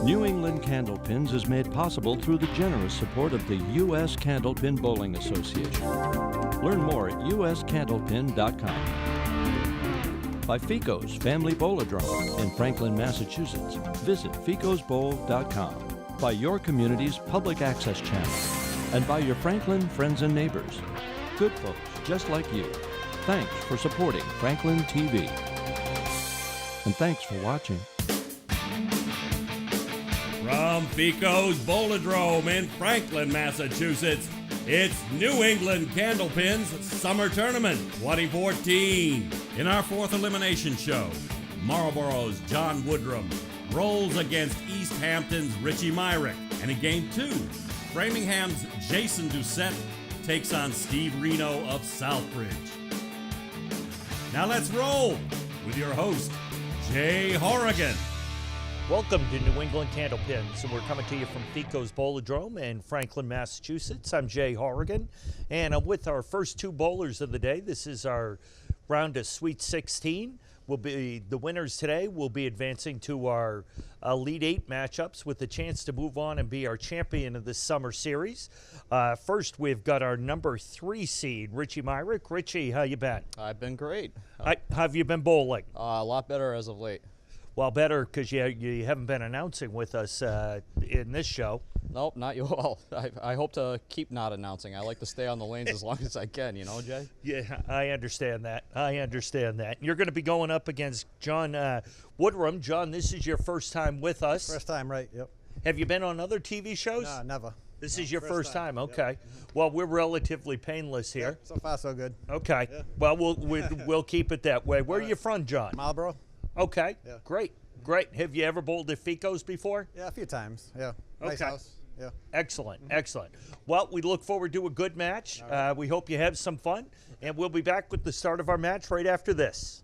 New England Candlepins is made possible through the generous support of the U.S. Candlepin Bowling Association. Learn more at uscandlepin.com. By Fico's Family Bowladrome in Franklin, Massachusetts. Visit ficosbowl.com. By your community's public access channel. And by your Franklin friends and neighbors. Good folks just like you. Thanks for supporting Franklin TV. And thanks for watching. From Fico's Bowladrome in Franklin, Massachusetts, it's New England Candlepins Summer Tournament 2014. In our fourth elimination show, Marlboro's John Woodrum rolls against East Hampton's Richie Myrick. And in Game 2, Framingham's Jason Doucette takes on Steve Renaud of Southbridge. Now let's roll with your host, Jay Horrigan. Welcome to New England Candlepins, and we're coming to you from Fico's Bowladrome in Franklin, Massachusetts. I'm Jay Horrigan, and I'm with our first two bowlers of the day. This is our round of Sweet 16. The winners today will be advancing to our Elite 8 matchups with the chance to move on and be our champion of this summer series. First, we've got our number 3 seed, Richie Myrick. Richie, how you been? I've been great. How have you been bowling? A lot better as of late. Well, better because you haven't been announcing with us in this show. Nope, not you all. I hope to keep not announcing. I like to stay on the lanes as long as I can, you know, Jay? Yeah, I understand that. You're going to be going up against John Woodrum. John, this is your first time with us. First time, right, yep. Have you been on other TV shows? No, never. This is your first time. Okay. Yep. Well, we're relatively painless here. Yeah, so far, so good. Okay. Yeah. Well, we'll keep it that way. Where are you from, John? Marlboro. Okay. Yeah. Great. Have you ever bowled at Fico's before? Yeah, a few times. Yeah. Nice Okay. house. Yeah. Excellent. Well, we look forward to a good match. Right. We hope you have some fun, and we'll be back with the start of our match right after this.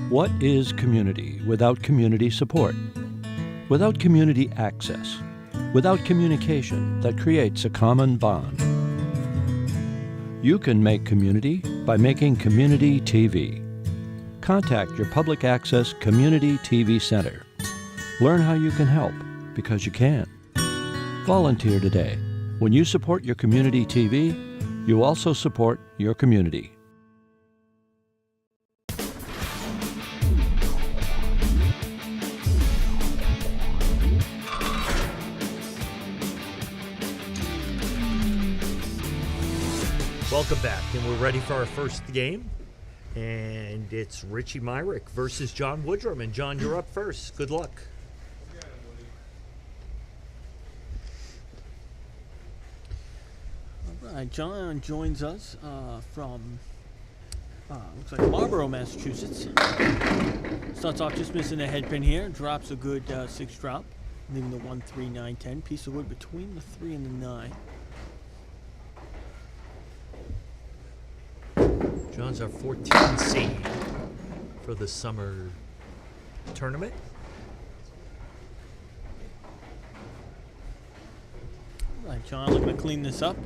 What is community without community support? Without community access? Without communication that creates a common bond? You can make community by making community TV. Contact your public access community TV center. Learn how you can help, because you can. Volunteer today. When you support your community TV, you also support your community. Welcome back, and we're ready for our first game. And it's Richie Myrick versus John Woodrum. And John, you're up first. Good luck. All right, John joins us from looks like Marlboro, Massachusetts. Starts off just missing a headpin here. Drops a good 6 drop, leaving the 1, 3, 9, 10. Piece of wood between the 3 and the 9. John's our 14 seed for the summer tournament. All right, John, looking to clean this up.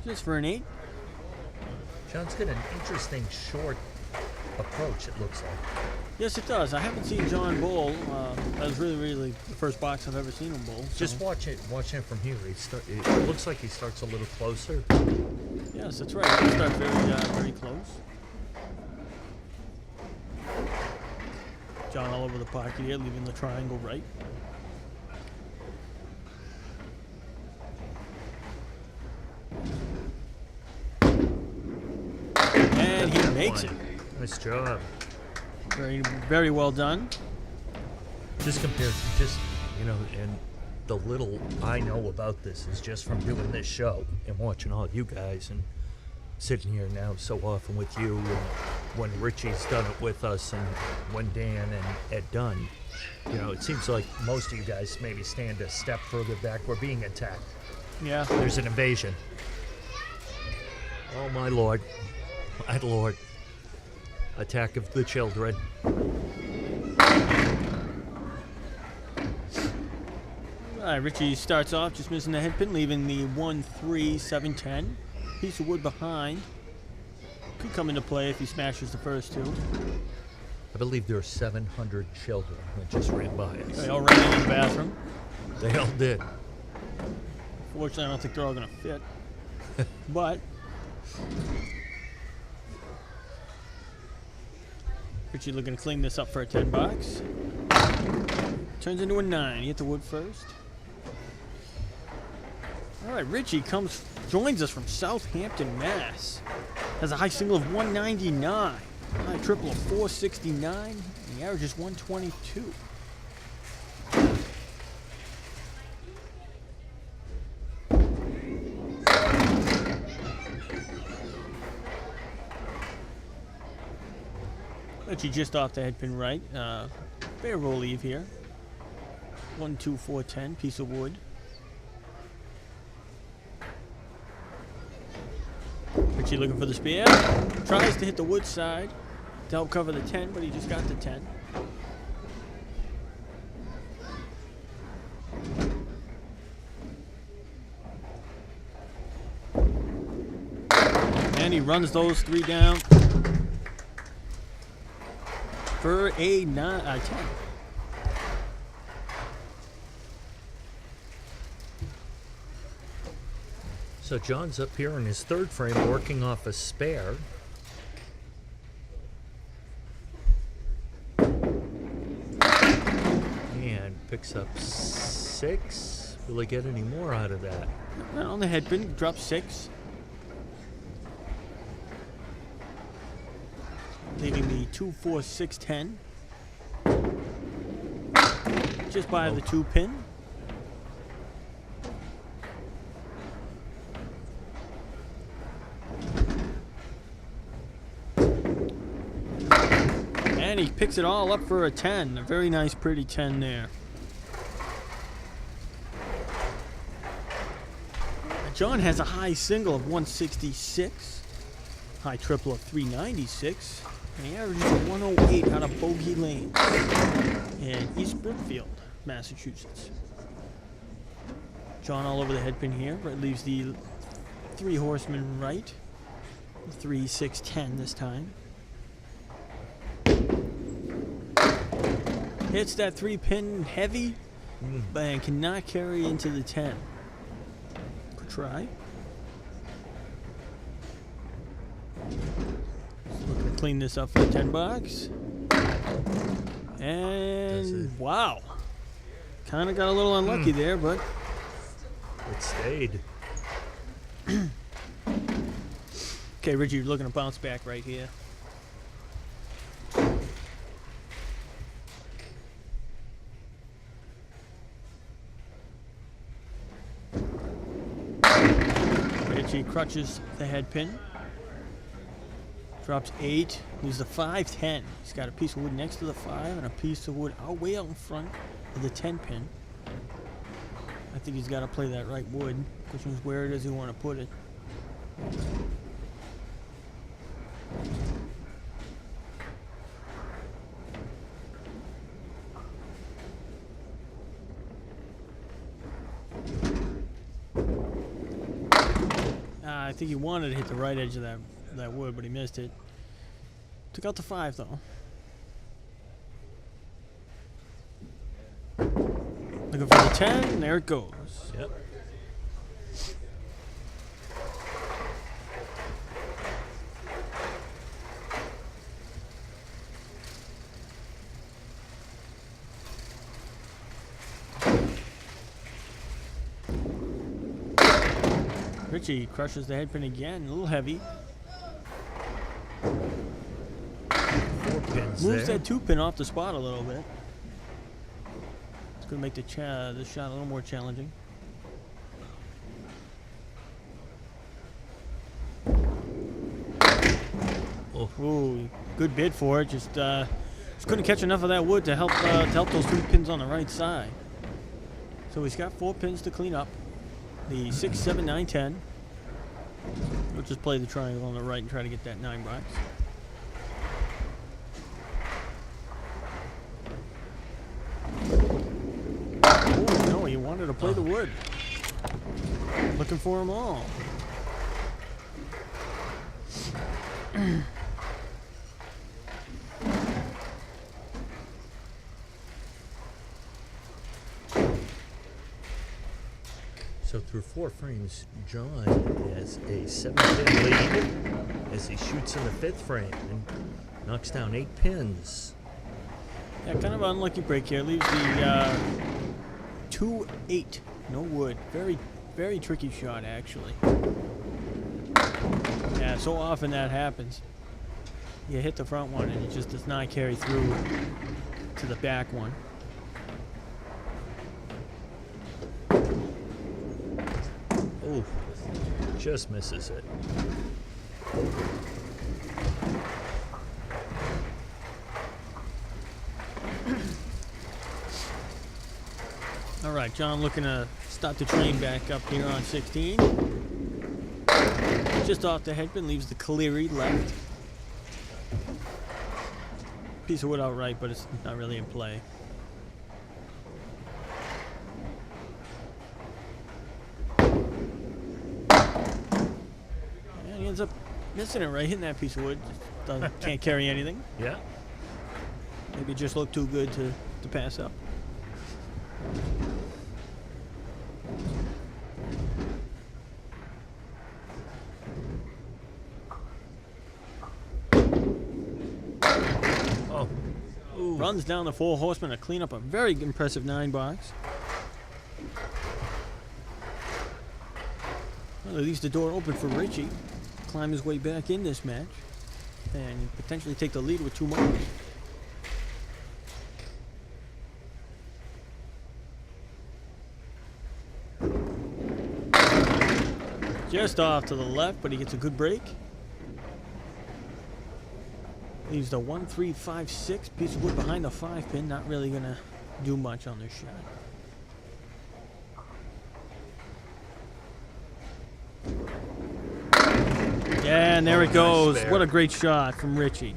Just for an 8. John's got an interesting short approach, it looks like. Yes, it does. I haven't seen John bowl. That was really the first box I've ever seen him bowl. So. Just watch it from here. It looks like he starts a little closer. Yes, that's right. He starts very close. John all over the pocket here, leaving the triangle right. And he makes it. Nice job. Very well done. And the little I know about this is just from doing this show and watching all you guys and sitting here now so often with you, and when Richie's done it with us, and when Dan and Ed done. It seems like most of you guys maybe stand a step further back. We're being attacked. Yeah. There's an invasion. Oh, my Lord. My Lord. Attack of the children. All right, Richie starts off just missing the head pin, leaving the 1, 3, 7, 10. Piece of wood behind. Could come into play if he smashes the first two. I believe there are 700 children that just ran by us. They all ran in the bathroom. They all did. Fortunately, I don't think they're all going to fit. But Richie looking to clean this up for a 10 box. Turns into a 9. He hit the wood first. All right, Richie joins us from Southampton, Mass. Has a high single of 199, high triple of 469, and the average is 122. Richie just off the head pin right. Favorable leave here. 1, 2, 4, 10, piece of wood. Richie looking for the spear. Tries to hit the wood side to help cover the 10, but he just got the 10. And he runs those 3 down for a 10. So John's up here in his third frame working off a spare. And picks up 6. Will he get any more out of that? On the head pin, drops 6. Leaving the 2, 4, 6, 10. Just by the 2 pin. And he picks it all up for a 10. A very nice, pretty 10 there. John has a high single of 166. High triple of 396. And he averages a 108 out of Bogey Lane in East Brookfield, Massachusetts. John all over the head pin here. Right, leaves the 3 horsemen right. 3, 6, 10 this time. Hits that 3 pin heavy, but cannot carry into the 10. Good try. Looking to clean this up for the 10 box. And wow. Kind of got a little unlucky there, but it stayed. Okay, Richie, you're looking to bounce back right here. Richie crutches the head pin. Drops 8. Leaves the 5, 10. He's got a piece of wood next to the 5 and a piece of wood way out in front of the 10 pin. I think he's got to play that right wood. Question is, where does he want to put it? I think he wanted to hit the right edge of that wood, but he missed it. Took out the 5 though. Looking for the 10, and there it goes. Yep. Richie crushes the head pin again, a little heavy. 4 pins Moves there. that 2 pin off the spot a little bit. It's going to make this shot a little more challenging. Oh. Ooh, good bid for it. Just couldn't catch enough of that wood to help those 3 pins on the right side. So he's got 4 pins to clean up. The 6, 7, 9, 10. We'll just play the triangle on the right and try to get that 9 box. Oh no, he wanted wanted to play the wood. Looking for them all. So through 4 frames, John has a 7-pin lead as he shoots in the 5th frame and knocks down 8 pins. Yeah, kind of an unlucky break here. Leaves the 2-8. No wood. Very, very tricky shot, actually. Yeah, so often that happens. You hit the front one and it just does not carry through to the back one. Oh, just misses it. All right, John looking to start the train back up here on 16. Just off the headpin, leaves the Cleary left. Piece of wood outright, but it's not really in play. And he ends up missing it right, hitting that piece of wood. Can't carry anything. Yeah. Maybe it just looked too good to pass up. Runs down the 4 horsemen to clean up a very impressive 9 box. Well, at least the door open for Richie. Climb his way back in this match and potentially take the lead with 2 marks. Just off to the left, but he gets a good break. Leaves the 1-3-5-6 piece of wood behind the 5-pin. Not really gonna do much on this shot. Yeah, and there it goes. Nice, what a great shot from Richie.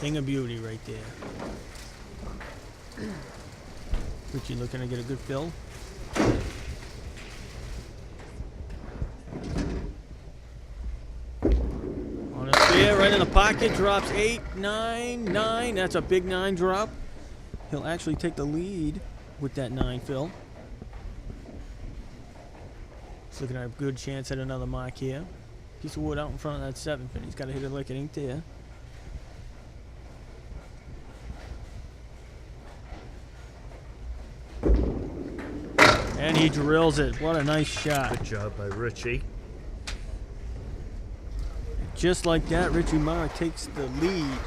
Thing of beauty right there. Richie looking to get a good fill. On a spear, right in the pocket, drops 8, 9, 9. That's a big 9 drop. He'll actually take the lead with that 9 fill. He's looking at a good chance at another mark here. Piece of wood out in front of that 7-pin. He's got to hit it like it ain't there. And he drills it. What a nice shot. Good job by Richie. Just like that, Richie Myrick takes the lead,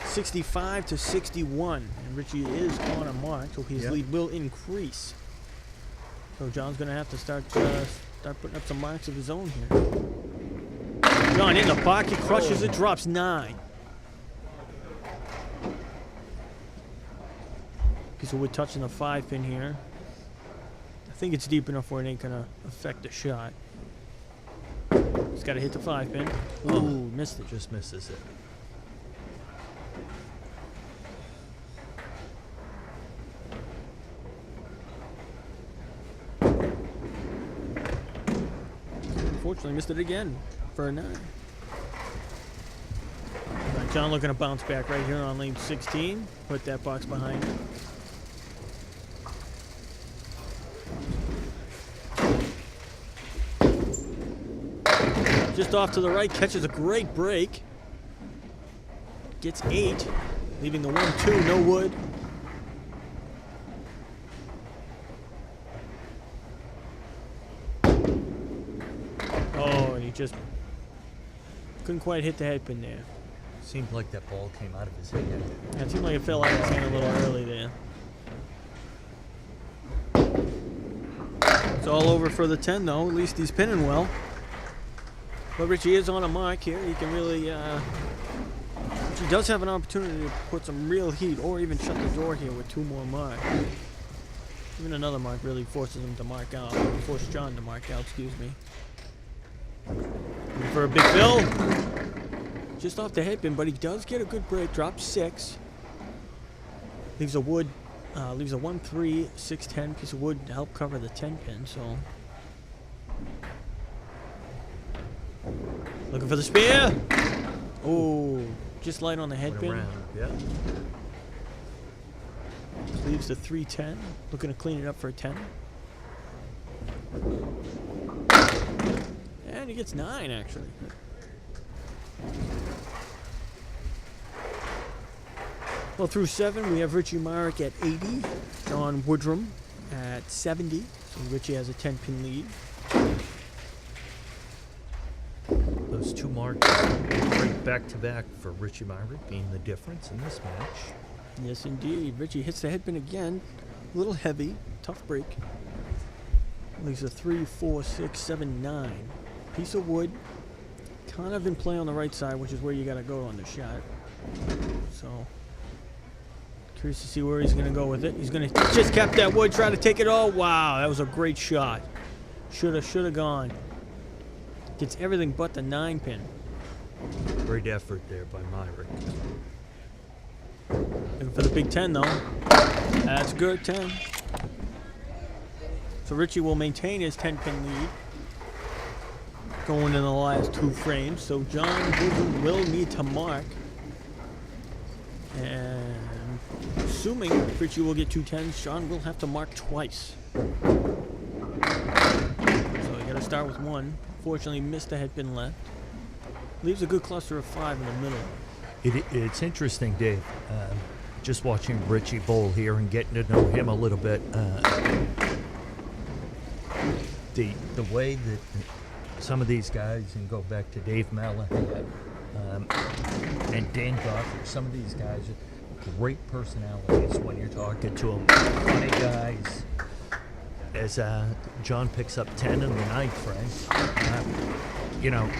65-61. And Richie is on a mark, so his lead will increase. So John's going to have to start putting up some marks of his own here. John in the pocket, crushes it, drops 9. Piece of wood touching the 5-pin here. I think it's deep enough where it ain't gonna affect the shot. He's got to hit the 5-pin. Ooh, missed it. Just misses it. Unfortunately, missed it again for a 9. Right, John looking to bounce back right here on lane 16. Put that box behind him. Just off to the right, catches a great break. Gets 8, leaving the 1-2, no wood. Oh, and he just couldn't quite hit the headpin there. Seemed like that ball came out of his hand. Yeah, it seemed like it fell out of his hand a little early there. It's all over for the 10, though. At least he's pinning well. But Richie is on a mark here. He can really, Richie does have an opportunity to put some real heat or even shut the door here with 2 more marks. Even another mark really forces him to mark out. Forces John to mark out, excuse me. Looking for a big fill. just off the headpin, but he does get a good break. Drops 6. Leaves a wood, leaves a 1-3, 6-10 piece of wood to help cover the 10 pin. So looking for the spear. Oh, just light on the headpin. Around, yeah. Leaves the 3-10. Looking to clean it up for a 10. And he gets 9 actually. Well, through 7, we have Richie Myrick at 80, John Woodrum at 70. So Richie has a 10-pin lead. Those 2 marks right back-to-back for Richie Myrick being the difference in this match. Yes, indeed. Richie hits the headpin again. A little heavy. Tough break. Leaves a 3, 4, 6, 7, 9. Piece of wood. Kind of in play on the right side, which is where you got to go on the shot. So, curious to see where he's going to go with it. He's going to just cap that wood, try to take it all. Wow, that was a great shot. Should have gone. Gets everything but the 9 pin. Great effort there by Myrick. Looking for the big 10 though. That's good, 10. So Richie will maintain his 10-pin lead going in the last 2 frames. So John Woodrum will need to mark. And assuming Richie will get 2 10s, John will have to mark twice. So you got to start with 1. Fortunately, missed the headpin left. Leaves a good cluster of 5 in the middle. It's interesting, Dave, just watching Richie bowl here and getting to know him a little bit. The way that some of these guys, and go back to Dave Malahan and Dan Goffey, some of these guys are great personalities when you're talking to them. Funny guys. As John picks up 10 in the 9th frame, you know,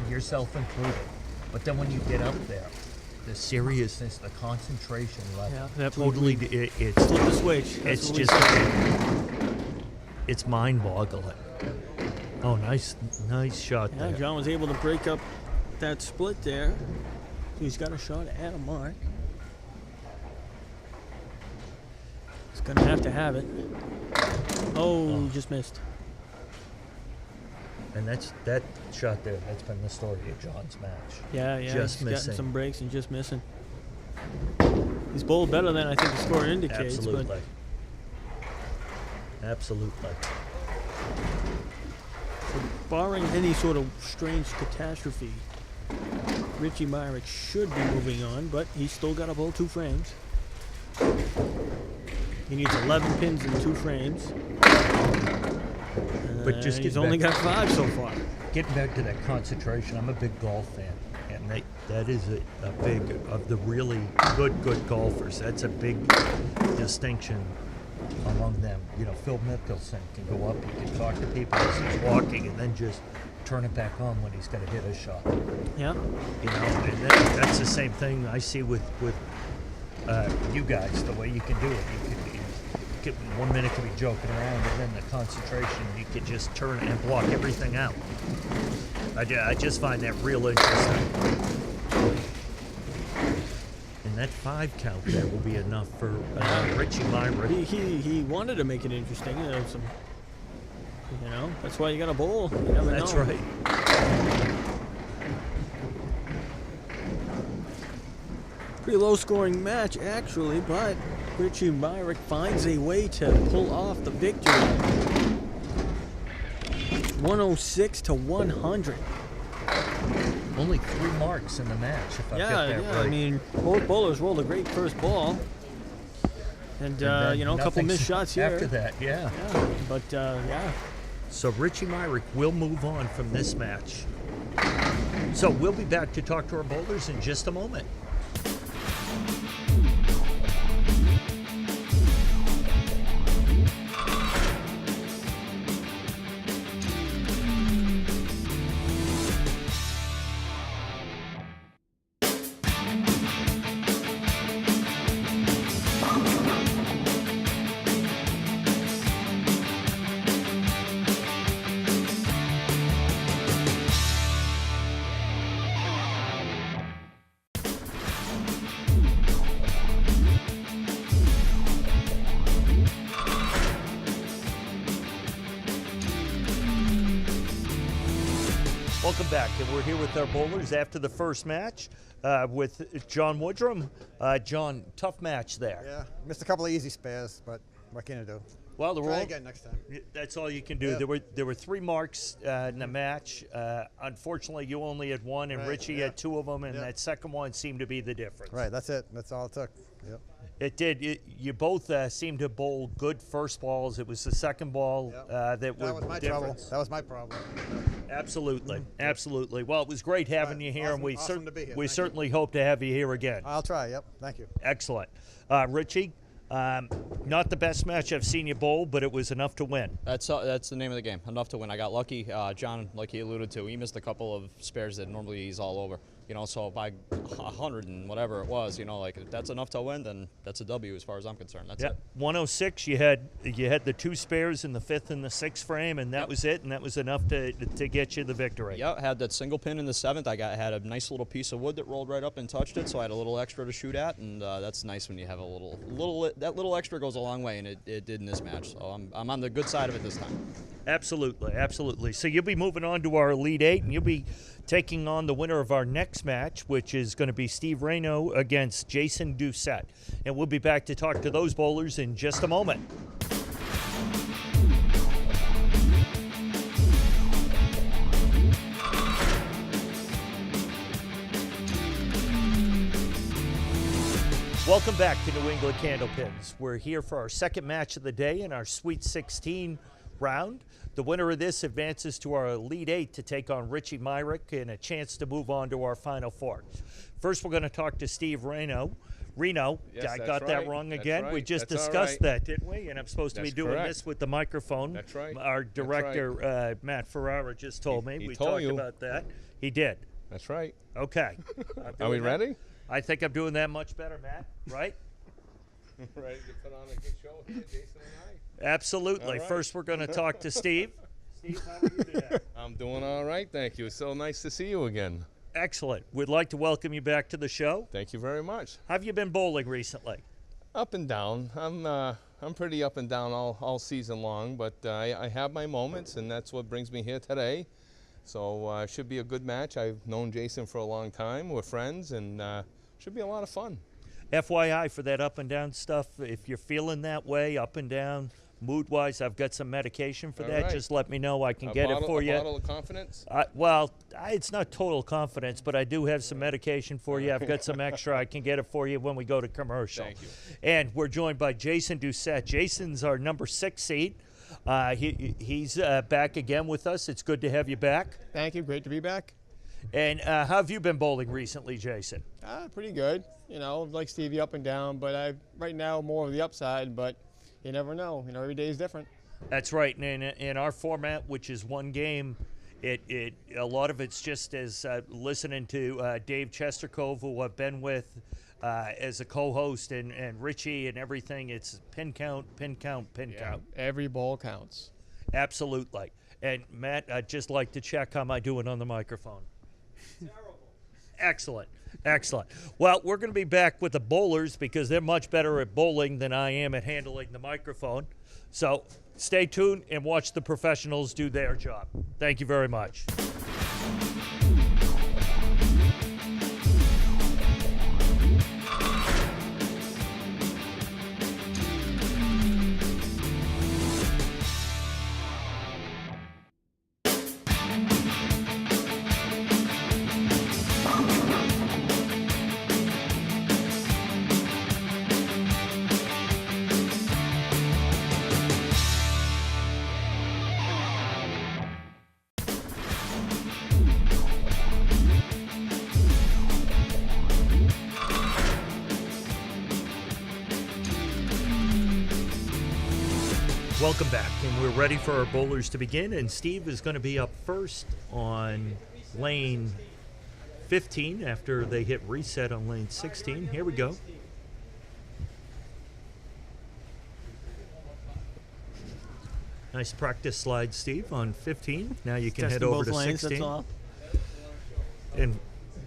yourself included. But then when you get up there, the seriousness, the concentration level, Yeah, totally, it's Flip the switch. That's it's what we just, said. it's mind-boggling. Oh, nice shot Yeah, there. John was able to break up that split there. So he's got a shot at a mark. He's gonna have to have it. Oh, just missed. And that shot there, that's been the story of John's match. Yeah, Just he's missing. gotten some breaks and just missing. He's bowled better than I think the score indicates. Absolutely. Absolutely. But barring any sort of strange catastrophe, Richie Myrick should be moving on, but he's still got to bowl 2 frames. He needs 11 pins in 2 frames. But just he's getting only back- got 5 so far. Getting back to that concentration, I'm a big golf fan, and that is a big, of the really good golfers, that's a big distinction among them. You know, Phil Mickelson can go up, he can talk to people as he's walking, and then just turn it back on when he's got to hit a shot. Yeah. You know, and that's the same thing I see with you guys, the way you can do it. You can 1 minute could be joking around, and then the concentration, you could just turn and block everything out. I just find that real interesting. And that 5 count there will be enough for Richie Myrick. He wanted to make it interesting. That's why you got to bowl. You never That's know. right. Pretty low-scoring match, actually, but Richie Myrick finds a way to pull off the victory. 106 to 100. Only 3 marks in the match, if I get that right. I mean, both bowlers rolled a great first ball. And then a couple nothing missed shots here. After that, yeah. But, yeah. So Richie Myrick will move on from this match. So we'll be back to talk to our bowlers in just a moment. Welcome back, and we're here with our bowlers after the first match with John Woodrum. John, tough match there. Yeah, missed a couple of easy spares, but what can you do? Well, the Try roll. again next time. That's all you can do. Yeah. There were 3 marks in the match. Unfortunately, you only had 1, and Right, Richie yeah. had 2 of them, and Yeah. that second one seemed to be the difference. Right, that's it. That's all it took. Yep. It did. You both seemed to bowl good first balls. It was the second ball Yep. that That was my difference. trouble. That was my problem. Absolutely, absolutely. Well, it was great having Right. you here, and Awesome- we awesome to be here. we Thank you. certainly hope to have you here again. I'll try. Yep. Thank you. Excellent. Richie, not the best match I've seen you bowl, but it was enough to win. That's the name of the game. Enough to win. I got lucky. John, like he alluded to, he missed a couple of spares that normally he's all over. You know, so by 100 and whatever it was, you know, like if that's enough to win, then that's a W as far as I'm concerned. That's it. 106. You had the 2 spares in the 5th and the 6th frame, and that was it, and that was enough to get you the victory. Yeah, had that single pin in the 7th. I had a nice little piece of wood that rolled right up and touched it, so I had a little extra to shoot at, and that's nice when you have a that little extra goes a long way, and it did in this match. So I'm on the good side of it this time. Absolutely, absolutely. So you'll be moving on to our Elite 8, and you'll be taking on the winner of our next match, which is going to be Steve Renaud against Jason Doucette. And we'll be back to talk to those bowlers in just a moment. Welcome back to New England Candlepins. We're here for our second match of the day in our Sweet 16 round. The winner of this advances to our Elite 8 to take on Richie Myrick and a chance to move on to our Final 4. First, we're going to talk to Steve Renaud. Reno, Yes, I that's got that right. wrong That's again. We right. just That's all discussed right. that, didn't we? And I'm supposed to be That's doing correct. this with the microphone. That's right. Our That's director, right. Matt Ferrara, just told me. He We told talked you. about that. He did. That's right. Okay. Are we ready? I think I'm doing that much better, Matt, right? Ready to put on a good show here, Jason and Absolutely. All right. First, we're going to talk to Steve. Steve, how are you today? I. I'm doing all right, thank you. It's so nice to see you again. Excellent. We'd like to welcome you back to the show. Thank you very much. How have you been bowling recently? Up and down. I'm pretty up and down all season long, but I have my moments, and that's what brings me here today. So it should be a good match. I've known Jason for a long time. We're friends, and should be a lot of fun. FYI, for that up and down stuff, if you're feeling that way, up and down, mood-wise, I've got some medication for All that. right. Just let me know. I can A get bottle, it for a you. bottle of confidence. It's not total confidence, but I do have some medication for you. I've got some extra. I can get it for you when we go to commercial. Thank you. And we're joined by Jason Doucette. Jason's our number 6 seed. He's back again with us. It's good to have you back. Thank you. Great to be back. And how have you been bowling recently, Jason? Pretty good. You know, like Stevie, up and down, but right now more of the upside, but you never know. You know, every day is different. That's right. And in our format, which is one game, a lot of it's just as listening to Dave Chestercove, who I've been with as a co-host, and Richie and everything. It's pin count, pin count, pin count. Every ball counts. Absolutely. And Matt, I'd just like to check how am I doing on the microphone. Terrible. Excellent. Excellent. Well, we're going to be back with the bowlers because they're much better at bowling than I am at handling the microphone. So stay tuned and watch the professionals do their job. Thank you very much. Welcome back, and we're ready for our bowlers to begin, and Steve is going to be up first on lane 15 after they hit reset on lane 16. Here we go. Nice practice slide, Steve, on 15. Now you can head Testing over both to lanes, 16. that's all.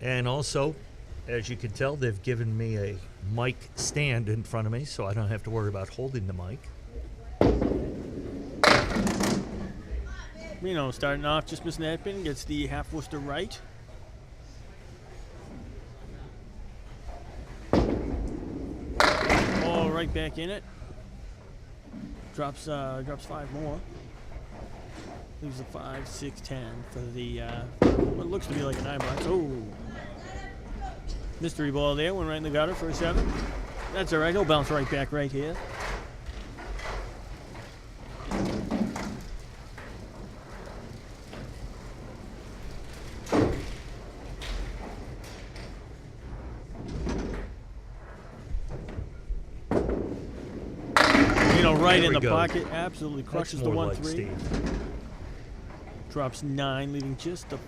And also, as you can tell, they've given me a mic stand in front of me, so I don't have to worry about holding the mic. Renaud starting off, just missing the head pin, gets the half Worcester right. Oh, right back in it. Drops 5 more. Leaves a 5, 6, 10 for the what looks to be like a 9 box. Oh, mystery ball there, went right in the gutter for a 7. That's all right. He'll bounce right back right here. Right in the pocket, absolutely crushes the 1-3. Drops 9, leaving just a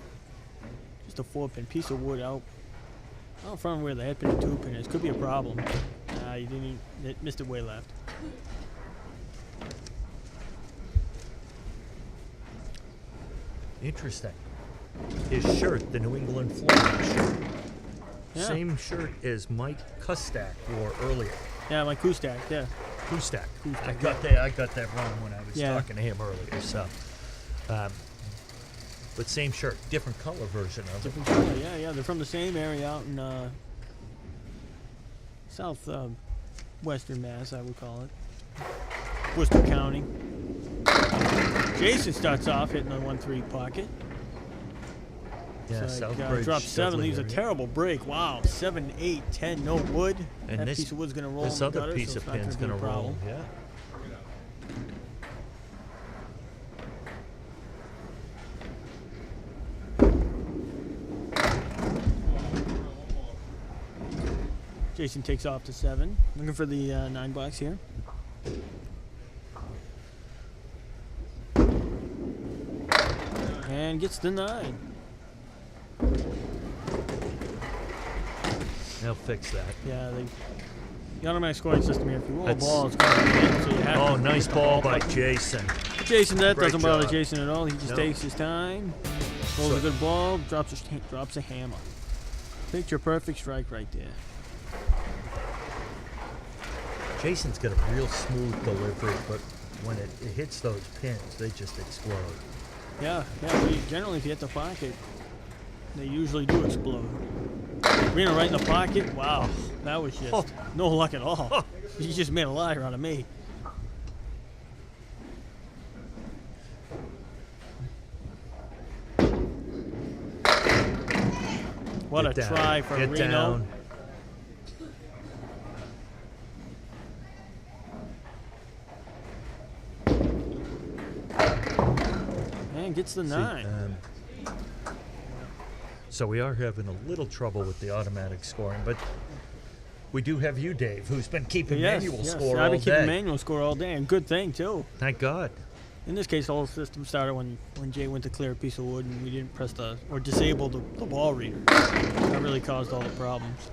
4-pin piece of wood out front where the head pin and 2-pin is. Could be a problem. You didn't. It missed it way left. Interesting. His shirt, the New England Flyers shirt, same shirt as Mike Kustak wore earlier. Yeah, Mike Kustak. Yeah. Kustak. I got that wrong when I was talking to him earlier. So, but same shirt, different color version of different color. Yeah. They're from the same area out in south western Mass, I would call it, Worcester County. Jason starts off hitting the 1-3 pocket. Yeah, so Southbridge drops 7, leaves a terrible break. Wow, 7, 8, 10, no wood. And that this piece of wood's going to roll this in the other gutter, piece so of it's not pin's going to roll. Yeah. Jason takes off to 7. Looking for the 9 box here. And gets the 9. They'll fix that. Yeah, the automatic scoring system here. If you roll a ball, it's going to be in, so you have to nice ball by Jason. Jason, that Great doesn't bother job. Jason at all. He just takes his time, rolls a good ball, drops a hammer. Picture perfect strike right there. Jason's got a real smooth delivery, but when it hits those pins, they just explode. Yeah. Generally, if you hit the pocket, they usually do explode. Renaud right in the pocket. Wow, that was just no luck at all. You just made a liar out of me. What a try for Renaud. And gets the 9. So we are having a little trouble with the automatic scoring, but we do have you, Dave, who's been keeping manual score all I've been day. keeping manual score all day, and good thing too. Thank God. In this case, the whole system started when Jay went to clear a piece of wood and we didn't press or disable the ball reader. That really caused all the problems.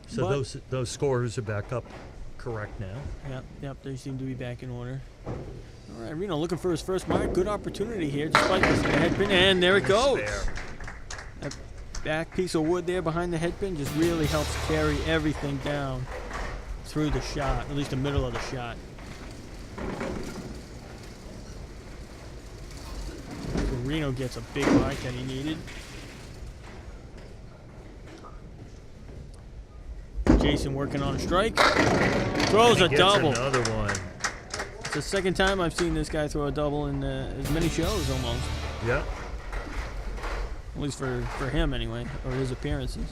So those scores are back up correct now. Yep, they seem to be back in order. All right, Renaud looking for his first mark. Good opportunity here, despite missing the head pin, and there it goes. That back piece of wood there behind the head pin just really helps carry everything down through the shot, at least the middle of the shot. So Renaud gets a big mark that he needed. Jason working on a strike. Throws a double. Another one. It's the second time I've seen this guy throw a double in as many shows almost. Yeah. At least for him anyway, or his appearances.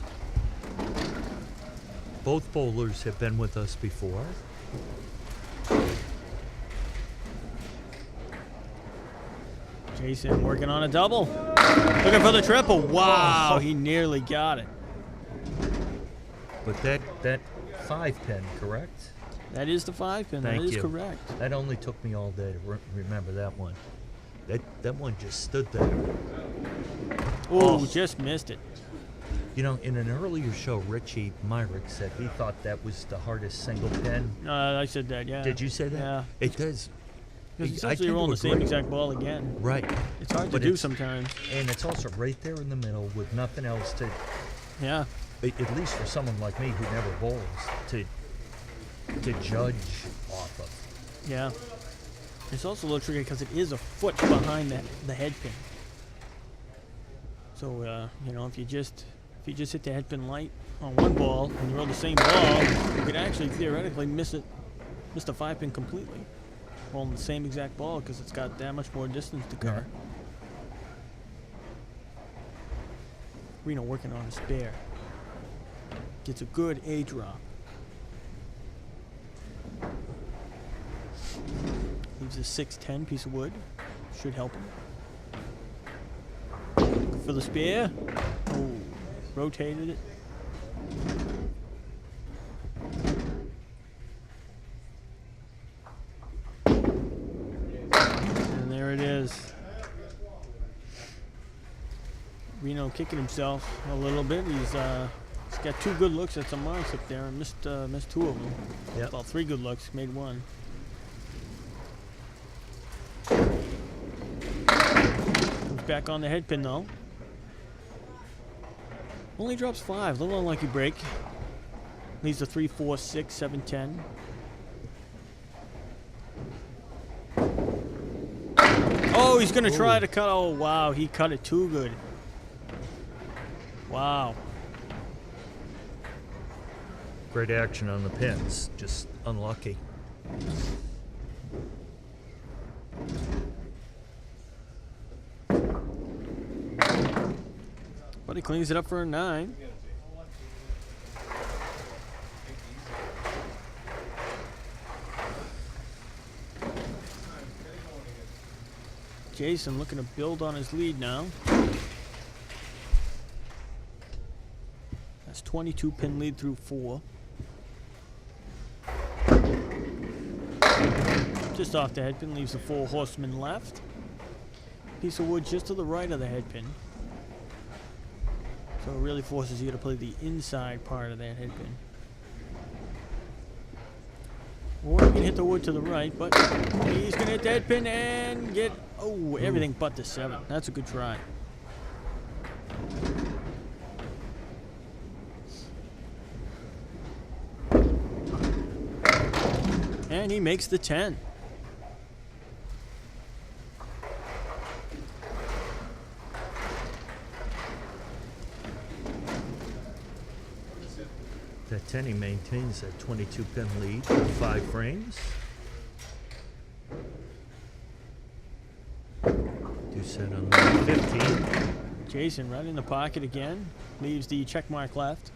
Both bowlers have been with us before. Jason working on a double. Looking for the triple. Wow, he nearly got it. But that 5-pin, correct? That is the 5-pin. That is correct. That only took me all day to remember that one. That one just stood there. Ooh, just missed it. You know, in an earlier show, Richie Myrick said he thought that was the hardest single pin. I said that, yeah. Did you say that? Yeah. It does. Because essentially you're rolling the same exact ball again. Right. It's hard to do sometimes. And it's also right there in the middle with nothing else to... Yeah. At least for someone like me who never bowls, to judge off of. Yeah. It's also a little tricky because it is a foot behind the head pin. So you know, if you just hit the head pin light on one ball and you roll the same ball, you could actually theoretically miss the 5-pin completely. Rolling the same exact ball because it's got that much more distance to cover. Renaud working on a spare. Gets a good A drop. Leaves a 6-10 piece of wood. Should help him. For the spare. Oh, rotated it. And there it is. Renaud kicking himself a little bit. He's got 2 good looks at some marks up there and missed 2 of them. Yep. Well, 3 good looks, made 1. Comes back on the head pin though. Only drops 5, little unlucky break. Leaves a 3, 4, 6, 7, 10. Oh, he's gonna try to cut. Oh wow, he cut it too good. Wow. Great action on the pins, just unlucky. But he cleans it up for a 9. Jason looking to build on his lead now. That's 22-pin lead through 4. Just off the head pin, leaves the 4 horsemen left. Piece of wood just to the right of the head pin. So it really forces you to play the inside part of that head pin. Or you can hit the wood to the right, but he's going to hit the head pin and get, everything but the 7. That's a good try. And he makes the 10. That 10, he maintains that 22-pin lead for 5 frames. Doucette on the 15. Jason right in the pocket again. Leaves the check mark left.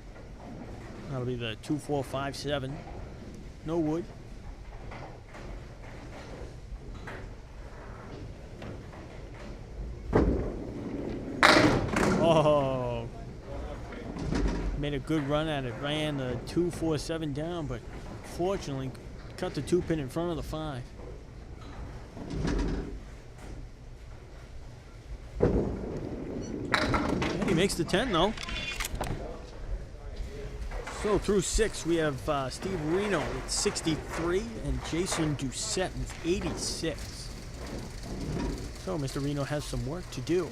That'll be the 2, 4, 5, 7. No wood. Oh. Made a good run at it. Ran the 2, 4, 7 down, but fortunately cut the 2-pin in front of the 5. And he makes the 10 though. So through 6 we have Steve Renaud with 63 and Jason Doucette with 86. So Mr. Renaud has some work to do.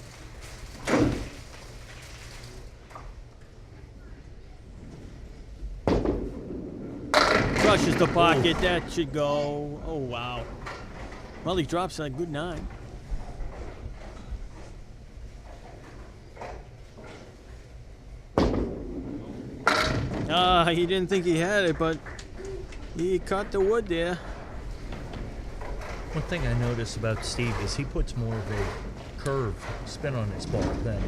Crushes the pocket. That should go. Oh, wow. Well, he drops a good 9. He didn't think he had it, but he caught the wood there. One thing I notice about Steve is he puts more of a curve spin on his ball than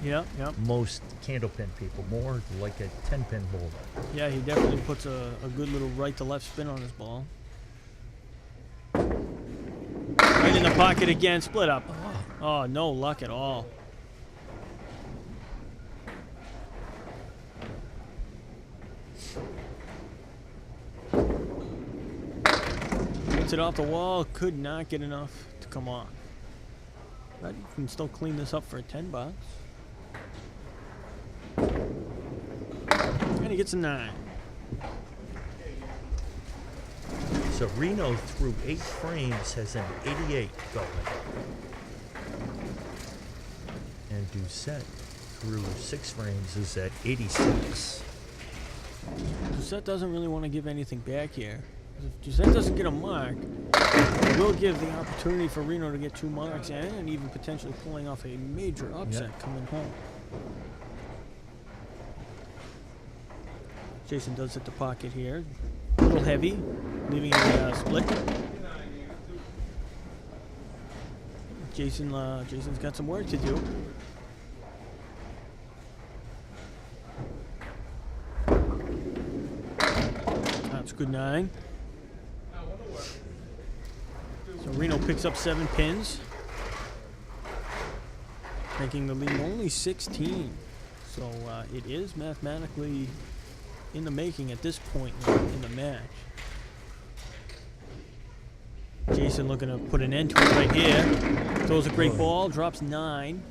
Yep. most candlepin people, more like a 10-pin bowler. Yeah, he definitely puts a good little right to left spin on his ball. Right in the pocket again, split up. Oh, no luck at all. Gets it off the wall, could not get enough to come off. But you can still clean this up for a 10 bucks. And he gets a 9. So Renaud through 8 frames has an 88 going. And Doucette through 6 frames is at 86. Doucette doesn't really want to give anything back here. If Doucette doesn't get a mark, it will give the opportunity for Renaud to get 2 marks and even potentially pulling off a major upset coming home. Jason does hit the pocket here. A little heavy, leaving a split. Jason's got some work to do. That's a good 9. So Renaud picks up 7 pins, making the lead only 16. So it is mathematically in the making at this point in the match. Jason looking to put an end to it right here. Throws a great ball, drops 9.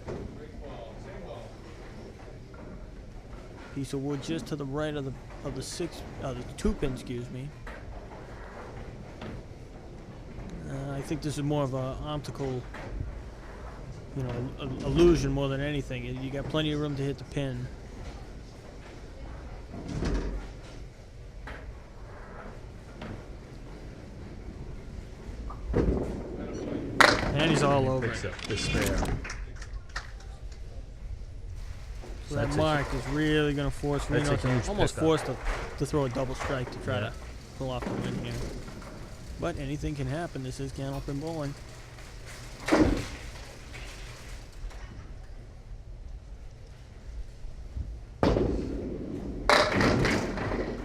Piece of wood just to the right of the 2 pin, excuse me. I think this is more of an optical, illusion more than anything. You got plenty of room to hit the pin. And he's all over Picks it. up the spare. So that mark is really going to force Renaud to almost pickup. force to throw a double strike to try to pull off the win here. But anything can happen. This is Candlepin bowling.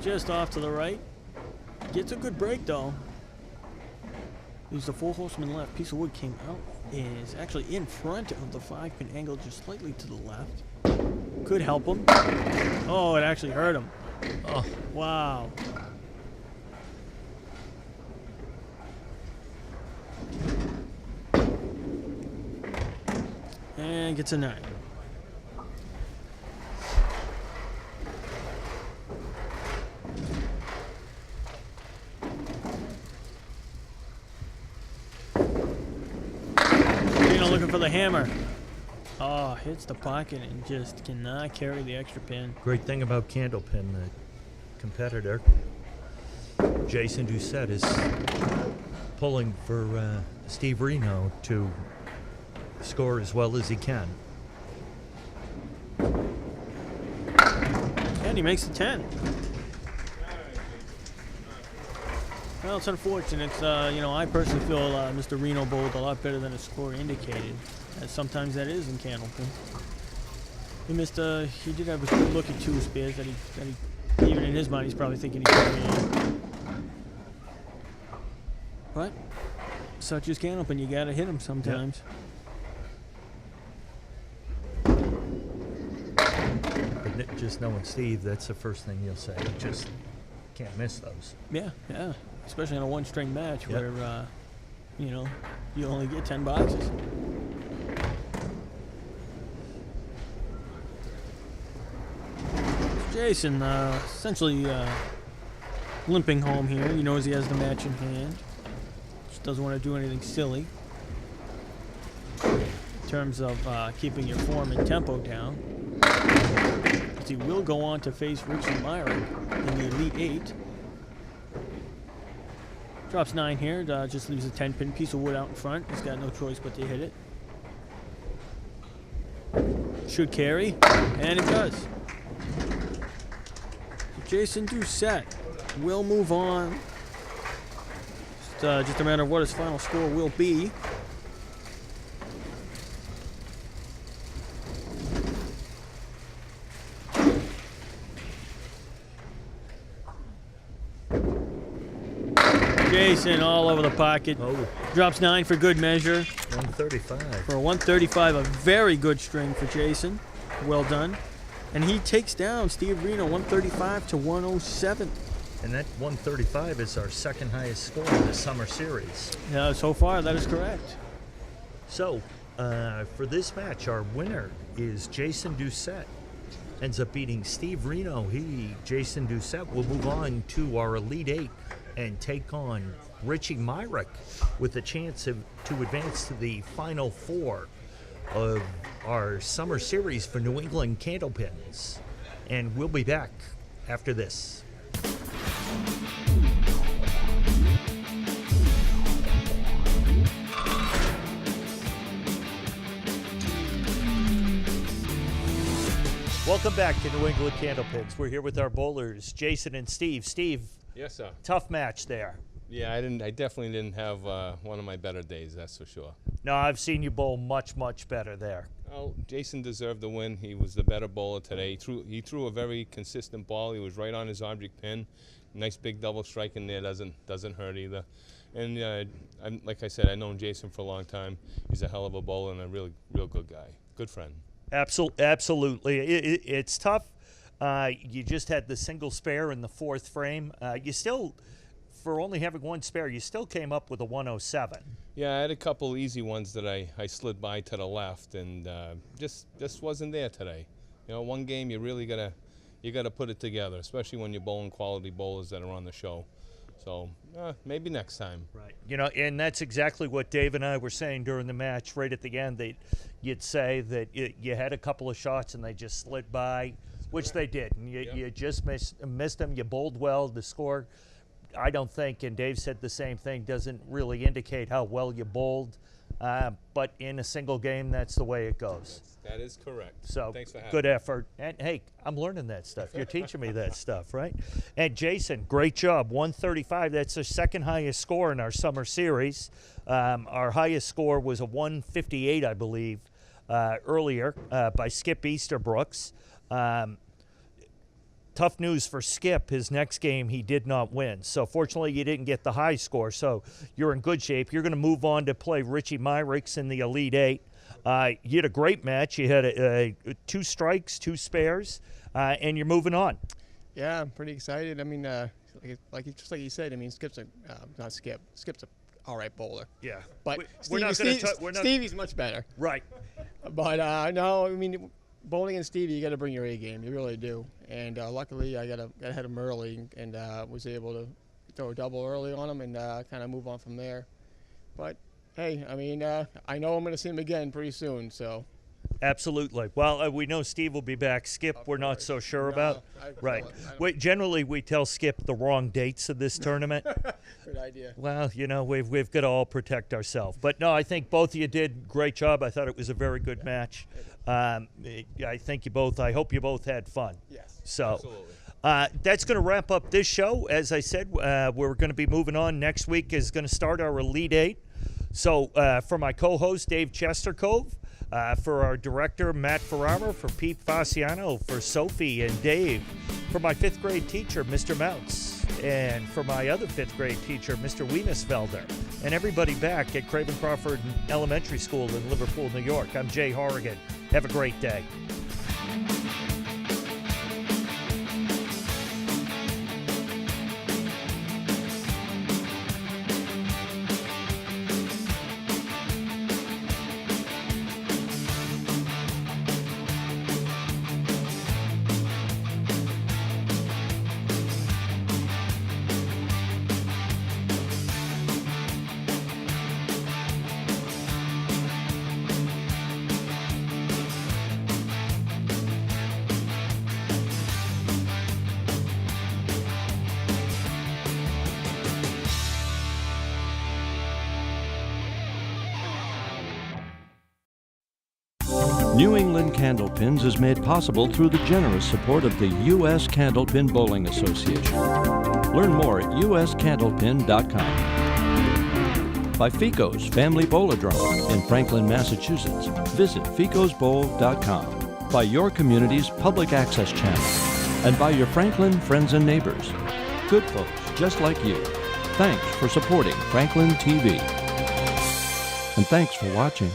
Just off to the right. Gets a good break though. Leaves the 4 horsemen left. Piece of wood came out. Is actually in front of the 5-pin angle, just slightly to the left. Could help him. Oh, it actually hurt him. Oh, wow. And gets a 9. Looking for the hammer. Oh, hits the pocket and just cannot carry the extra pin. Great thing about Candlepin, the competitor, Jason Doucette, is pulling for Steve Renaud to score as well as he can. And he makes the 10. Well, it's unfortunate. I personally feel Mr. Renaud bowled a lot better than his score indicated, as sometimes that is in Candlepin. He did have a good look at 2 spares that he even in his mind, he's probably thinking he's going in. But such is Candlepin, you gotta hit him sometimes. But just knowing Steve, that's the first thing you'll say. You just can't miss those. Yeah. Especially in a 1-string match where, you only get 10 boxes. Jason essentially limping home here. He knows he has the match in hand. Just doesn't want to do anything silly in terms of keeping your form and tempo down. Because he will go on to face Richie Myrick in the Elite 8. Drops 9 here, just leaves a 10-pin piece of wood out in front. He's got no choice but to hit it. Should carry, and it does. So Jason Doucette will move on. Just a matter of what his final score will be. Jason all over the pocket. Oh, Drops 9 for good measure. 135. For a 135, a very good string for Jason. Well done. And he takes down Steve Renaud 135 to 107. And that 135 is our second highest score in the summer series. Yeah, so far that is correct. So, for this match, our winner is Jason Doucette. Ends up beating Steve Renaud. Jason Doucette, will move on to our Elite 8 and take on Richie Myrick with a chance to advance to the Final 4 of our summer series for New England Candlepins. And we'll be back after this. Welcome back to New England Candlepins. We're here with our bowlers, Jason and Steve. Steve, Yes, sir. tough match there. Yeah, I definitely didn't have one of my better days, that's for sure. No, I've seen you bowl much, much better there. Well, Jason deserved the win. He was the better bowler today. He threw a very consistent ball. He was right on his object pin. Nice big double strike in there doesn't hurt either. And like I said, I've known Jason for a long time. He's a hell of a bowler and a real good guy. Good friend. Absolutely. It's tough. You just had the single spare in the fourth frame. You still, for only having one spare, you still came up with a 107. Yeah, I had a couple easy ones that I slid by to the left, and just wasn't there today. You know, one game you really gotta put it together, especially when you're bowling quality bowlers that are on the show. So maybe next time. Right. You know, and that's exactly what Dave and I were saying during the match. Right at the end, you'd say that you had a couple of shots and they just slid by, which they did. And you just missed them. You bowled well. The score, I don't think, and Dave said the same thing, doesn't really indicate how well you bowled. But in a single game, that's the way it goes. That is correct. So thanks for having good me. effort. And hey, I'm learning that stuff. You're teaching me that stuff, right? And Jason, great job. 135. That's the second highest score in our summer series. Our highest score was a 158, I believe, earlier by Skip Easterbrooks. Tough news for Skip. His next game, he did not win. So fortunately, you didn't get the high score. So you're in good shape. You're going to move on to play Richie Myrick in the Elite Eight. You had a great match. You had 2 strikes, 2 spares, and you're moving on. Yeah, I'm pretty excited. I mean, just like you said, I mean, Skip's a all right bowler. Yeah, But Stevie's much better. Right. But no, I mean, bowling and Stevie, you got to bring your A game. You really do. And luckily, I got ahead of him early and was able to throw a double early on him and kind of move on from there. But hey, I mean, I know I'm going to see him again pretty soon, so. Absolutely. Well, we know Steve will be back. Skip, we're not so sure about. Right. Generally, we tell Skip the wrong dates of this tournament. Good idea. Well, you know, we've got to all protect ourselves. But no, I think both of you did a great job. I thought it was a very good match. I hope you both had fun. Yes. So. Absolutely. That's going to wrap up this show. As I said, we're going to be moving on. Next week is going to start our Elite Eight. So for my co-host, Dave Chestercove, for our director, Matt Ferrara, for Pete Fasciano, for Sophie and Dave, for my 5th grade teacher, Mr. Mounts, and for my other 5th grade teacher, Mr. Wienisfelder, and everybody back at Craven Crawford Elementary School in Liverpool, New York. I'm Jay Horrigan. Have a great day. New England Candlepins is made possible through the generous support of the U.S. Candlepin Bowling Association. Learn more at uscandlepin.com. By Fico's Family Bowladrome in Franklin, Massachusetts. Visit ficosbowl.com. By your community's public access channel. And by your Franklin friends and neighbors. Good folks just like you. Thanks for supporting Franklin TV. And thanks for watching.